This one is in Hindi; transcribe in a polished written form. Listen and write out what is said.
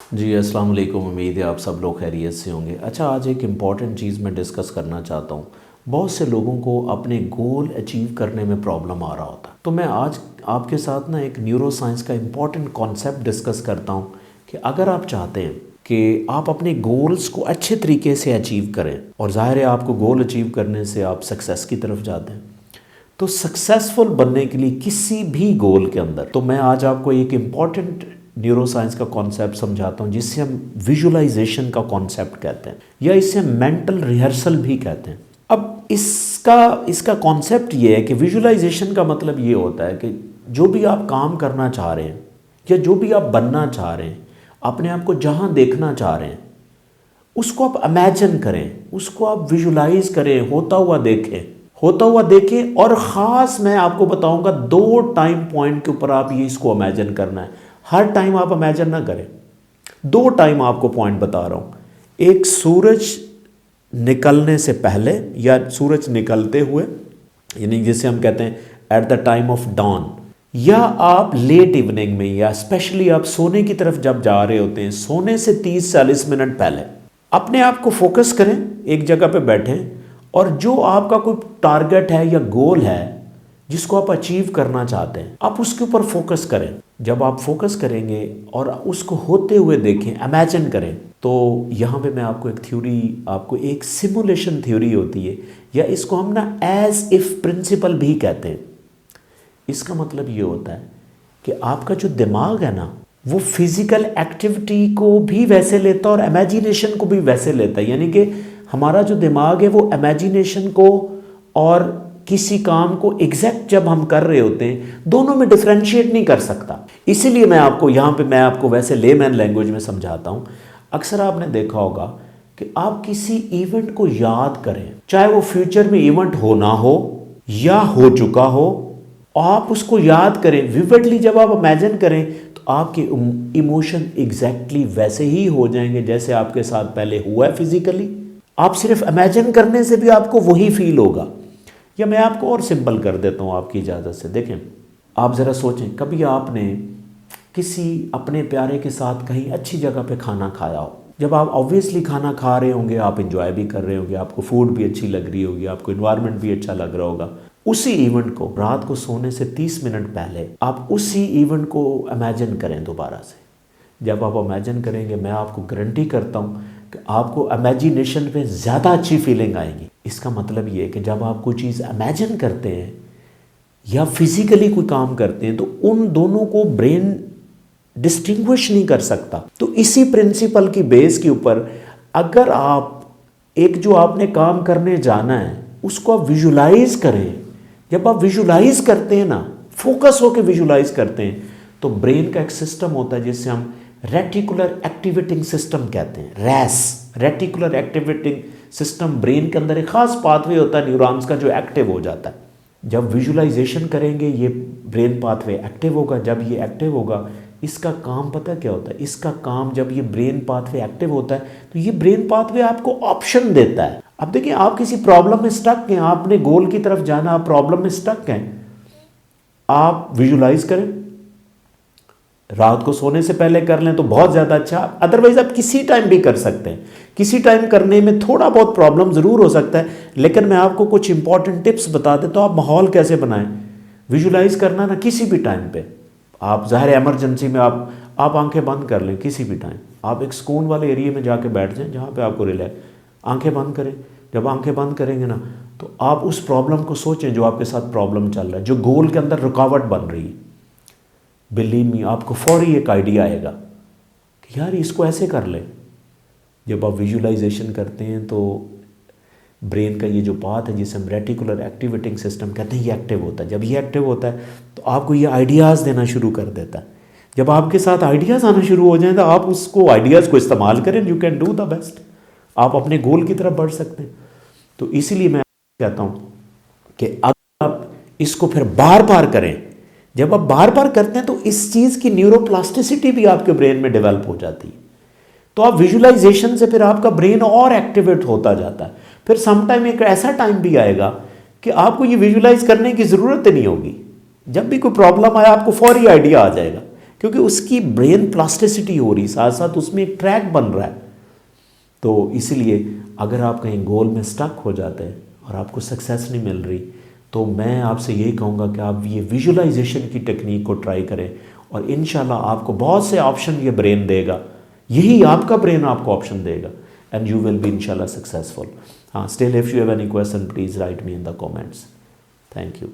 जी अस्सलाम वालेकुम। उम्मीद है आप सब लोग खैरियत से होंगे। अच्छा, आज एक इम्पॉर्टेंट चीज़ मैं डिस्कस करना चाहता हूँ। बहुत से लोगों को अपने गोल अचीव करने में प्रॉब्लम आ रहा होता है, तो मैं आज आपके साथ ना एक न्यूरो साइंस का इम्पॉर्टेंट कॉन्सेप्ट डिस्कस करता हूँ कि अगर आप चाहते हैं कि आप अपने गोल्स को अच्छे तरीके से अचीव करें, और ज़ाहिर है आपको गोल अचीव करने से आप सक्सेस की तरफ जाते हैं, तो सक्सेसफुल बनने के लिए किसी भी गोल के अंदर, तो मैं आज आपको एक इम्पॉर्टेंट न्यूरो साइंस का कॉन्सेप्ट समझाता हूँ जिससे हम विजुअलाइजेशन का कॉन्सेप्ट कहते हैं, या इसे मेंटल रिहर्सल भी कहते हैं। अब इसका कॉन्सेप्ट ये है कि विजुअलाइजेशन का मतलब ये होता है कि जो भी आप काम करना चाह रहे हैं या जो भी आप बनना चाह रहे हैं, अपने आप को जहाँ देखना चाह रहे हैं, उसको आप इमेजिन करें, उसको आप विजुलाइज करें, होता हुआ देखें। और ख़ास मैं आपको बताऊंगा 2 टाइम पॉइंट के ऊपर आप ये इसको इमेजिन करना है। हर टाइम आप इमेजिन ना करें, 2 टाइम आपको पॉइंट बता रहा हूँ। एक सूरज निकलने से पहले या सूरज निकलते हुए, यानी जिसे हम कहते हैं at the time of dawn, या आप लेट इवनिंग में, या स्पेशली आप सोने की तरफ जब जा रहे होते हैं, सोने से 30-40 मिनट पहले अपने आप को फोकस करें, एक जगह पे बैठें, और जो आपका कोई टारगेट है या गोल है जिसको आप अचीव करना चाहते हैं, आप उसके ऊपर फोकस करें। जब आप फोकस करेंगे और उसको होते हुए देखें, इमेजिन करें, तो यहाँ पे मैं आपको एक थ्योरी, आपको एक सिमुलेशन थ्योरी होती है, या इसको हम ना एज इफ प्रिंसिपल भी कहते हैं। इसका मतलब ये होता है कि आपका जो दिमाग है ना, वो फिजिकल एक्टिविटी को भी वैसे लेता है और इमेजिनेशन को भी वैसे लेता है। यानी कि हमारा जो दिमाग है वो इमेजिनेशन को और किसी काम को एग्जैक्ट जब हम कर रहे होते हैं, दोनों में डिफरेंशिएट नहीं कर सकता। इसीलिए मैं आपको वैसे लेमैन लैंग्वेज में समझाता हूँ। अक्सर आपने देखा होगा कि आप किसी इवेंट को याद करें, चाहे वो फ्यूचर में इवेंट हो ना हो या हो चुका हो, आप उसको याद करें विविडली। जब आप इमेजिन करें तो आपके इमोशन एग्जैक्टली वैसे ही हो जाएंगे जैसे आपके साथ पहले हुआ है फिजिकली। आप सिर्फ इमेजिन करने से भी आपको वही फील होगा। या मैं आपको और सिंपल कर देता हूँ आपकी इजाज़त से। देखें, आप ज़रा सोचें, कभी आपने किसी अपने प्यारे के साथ कहीं अच्छी जगह पे खाना खाया हो। जब आप ऑब्वियसली खाना खा रहे होंगे, आप इंजॉय भी कर रहे होंगे, आपको फूड भी अच्छी लग रही होगी, आपको इन्वायरमेंट भी अच्छा लग रहा होगा। उसी इवेंट को रात को सोने से 30 मिनट पहले आप उसी इवेंट को इमेजिन करें दोबारा से। जब आप इमेजिन करेंगे, मैं आपको गारंटी करता हूँ कि आपको इमेजिनेशन पे ज़्यादा अच्छी फीलिंग आएगी। इसका मतलब ये है कि जब आप कोई चीज़ इमेजिन करते हैं या फिजिकली कोई काम करते हैं, तो उन दोनों को ब्रेन डिस्टिंग्विश नहीं कर सकता। तो इसी प्रिंसिपल की बेस के ऊपर अगर आप एक जो आपने काम करने जाना है उसको आप विजुलाइज करें। जब आप विजुलाइज करते हैं ना, फोकस होकर विजुलाइज करते हैं, तो ब्रेन का एक सिस्टम होता है जिससे हम रेटिकुलर एक्टिवेटिंग सिस्टम कहते हैं, रैस, रेटिकुलर एक्टिवेटिंग सिस्टम। ब्रेन के अंदर एक खास पाथवे होता है न्यूरॉन्स का जो एक्टिव हो जाता है। जब विजुलाइजेशन करेंगे ये ब्रेन पाथवे एक्टिव होगा। जब ये एक्टिव होगा, इसका काम पता क्या होता है? इसका काम, जब ये ब्रेन पाथवे एक्टिव होता है तो ये ब्रेन पाथवे आपको ऑप्शन देता है। अब देखिए, आप किसी प्रॉब्लम में स्टक हैं, आपने गोल की तरफ जाना, आप प्रॉब्लम में स्टक हैं, आप विजुलाइज करें, रात को सोने से पहले कर लें तो बहुत ज़्यादा अच्छा। अदरवाइज आप किसी टाइम भी कर सकते हैं। किसी टाइम करने में थोड़ा बहुत प्रॉब्लम ज़रूर हो सकता है, लेकिन मैं आपको कुछ इंपॉर्टेंट टिप्स बता दें। तो आप माहौल कैसे बनाएं? विजुलाइज करना ना किसी भी टाइम पे, आप ज़ाहिर इमरजेंसी में आप आंखें बंद कर लें किसी भी टाइम। आप एक सुकून वाले एरिया में जाके बैठ जाएं जहाँ पे आपको रिलैक्स, आंखें बंद करें। जब आंखें बंद करेंगे ना, तो आप उस प्रॉब्लम को सोचें जो आपके साथ प्रॉब्लम चल रहा है, जो गोल के अंदर रुकावट बन रही है। बिलीव मी, आपको फौरी एक आइडिया आएगा कि यार इसको ऐसे कर ले। जब आप विजुलाइजेशन करते हैं तो ब्रेन का ये जो पाथ है जिसे हम रेटिकुलर एक्टिवेटिंग सिस्टम कहते हैं, ये एक्टिव होता है। जब ये एक्टिव होता है तो आपको ये आइडियाज़ देना शुरू कर देता है। जब आपके साथ आइडियाज़ आना शुरू हो जाए तो आप उसको आइडियाज़ को इस्तेमाल करें, you can do the best. आप अपने गोल की तरफ बढ़ सकते हैं। तो इसीलिए मैं कहता हूँ कि अगर आप इसको फिर बार बार करें, जब आप बार बार करते हैं तो इस चीज़ की न्यूरोप्लास्टिसिटी भी आपके ब्रेन में डेवलप हो जाती है। तो आप विजुलाइजेशन से फिर आपका ब्रेन और एक्टिवेट होता जाता है। फिर समटाइम एक ऐसा टाइम भी आएगा कि आपको ये विजुलाइज करने की ज़रूरत ही नहीं होगी। जब भी कोई प्रॉब्लम आए आपको फौरी आइडिया आ जाएगा क्योंकि उसकी ब्रेन प्लास्टिसिटी हो रही, साथ साथ उसमें एक ट्रैक बन रहा है। तो इसीलिए अगर आप कहीं गोल में स्टक हो जाते हैं और आपको सक्सेस नहीं मिल रही, तो मैं आपसे यही कहूँगा कि आप ये विजुअलाइजेशन की टेक्निक को ट्राई करें और इंशाल्लाह आपको बहुत से ऑप्शन ये ब्रेन देगा, यही आपका ब्रेन आपको ऑप्शन देगा, एंड यू विल बी इंशाल्लाह सक्सेसफुल। हाँ, still if you have any question please write me in the comments. Thank you.